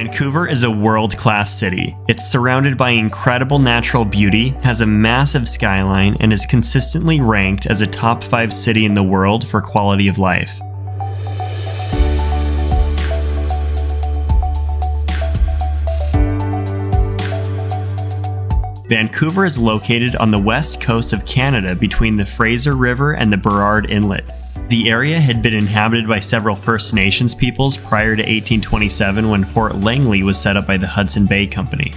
Vancouver is a world-class city. It's surrounded by incredible natural beauty, has a massive skyline, and is consistently ranked as a top 5 city in the world for quality of life. Vancouver is located on the west coast of Canada between the Fraser River and the Burrard Inlet. The area had been inhabited by several First Nations peoples prior to 1827 when Fort Langley was set up by the Hudson Bay Company.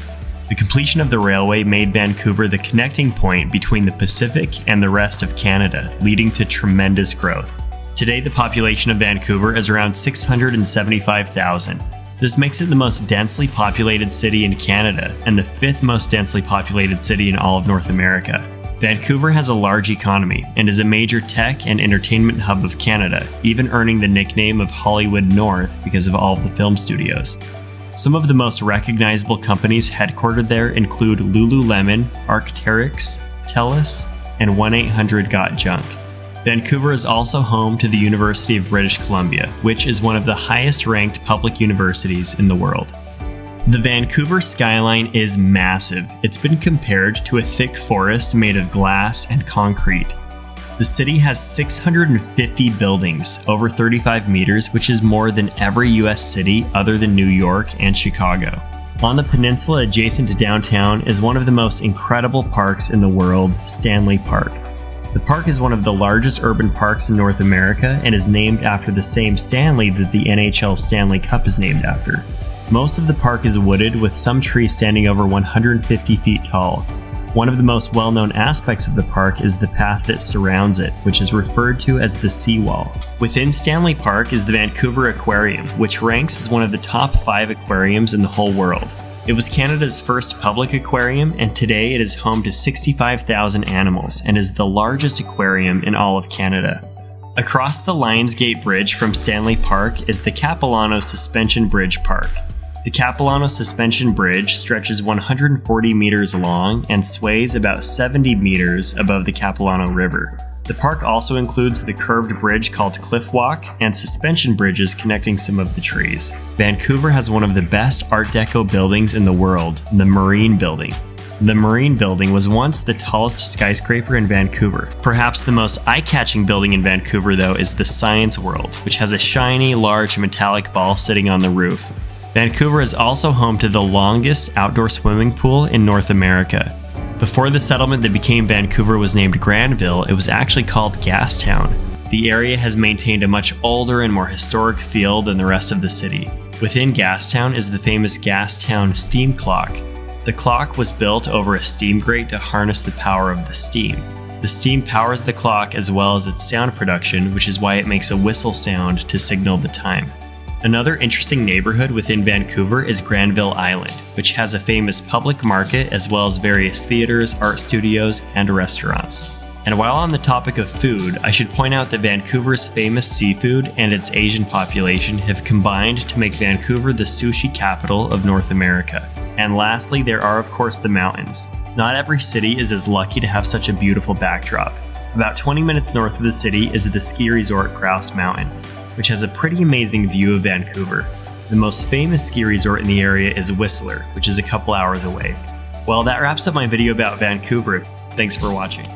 The completion of the railway made Vancouver the connecting point between the Pacific and the rest of Canada, leading to tremendous growth. Today, the population of Vancouver is around 675,000. This makes it the most densely populated city in Canada and the 5th most densely populated city in all of North America. Vancouver has a large economy and is a major tech and entertainment hub of Canada, even earning the nickname of Hollywood North because of all of the film studios. Some of the most recognizable companies headquartered there include Lululemon, Arc'teryx, TELUS, and 1-800-GOT-JUNK. Vancouver is also home to the University of British Columbia, which is one of the highest-ranked public universities in the world. The Vancouver skyline is massive. It's been compared to a thick forest made of glass and concrete. The city has 650 buildings, over 35 meters, which is more than every US city other than New York and Chicago. On the peninsula adjacent to downtown is one of the most incredible parks in the world, Stanley Park. The park is one of the largest urban parks in North America and is named after the same Stanley that the NHL Stanley Cup is named after. Most of the park is wooded, with some trees standing over 150 feet tall. One of the most well-known aspects of the park is the path that surrounds it, which is referred to as the seawall. Within Stanley Park is the Vancouver Aquarium, which ranks as one of the top 5 aquariums in the whole world. It was Canada's first public aquarium, and today it is home to 65,000 animals and is the largest aquarium in all of Canada. Across the Lionsgate Bridge from Stanley Park is the Capilano Suspension Bridge Park. The Capilano Suspension Bridge stretches 140 meters long and sways about 70 meters above the Capilano River. The park also includes the curved bridge called Cliff Walk and suspension bridges connecting some of the trees. Vancouver has one of the best Art Deco buildings in the world, the Marine Building. The Marine Building was once the tallest skyscraper in Vancouver. Perhaps the most eye-catching building in Vancouver, though, is the Science World, which has a shiny, large metallic ball sitting on the roof. Vancouver is also home to the longest outdoor swimming pool in North America. Before the settlement that became Vancouver was named Granville, it was actually called Gastown. The area has maintained a much older and more historic feel than the rest of the city. Within Gastown is the famous Gastown steam clock. The clock was built over a steam grate to harness the power of the steam. The steam powers the clock as well as its sound production, which is why it makes a whistle sound to signal the time. Another interesting neighborhood within Vancouver is Granville Island, which has a famous public market as well as various theaters, art studios, and restaurants. And while on the topic of food, I should point out that Vancouver's famous seafood and its Asian population have combined to make Vancouver the sushi capital of North America. And lastly, there are of course the mountains. Not every city is as lucky to have such a beautiful backdrop. About 20 minutes north of the city is the ski resort Grouse Mountain, which has a pretty amazing view of Vancouver. The most famous ski resort in the area is Whistler, which is a couple hours away. Well, that wraps up my video about Vancouver. Thanks for watching.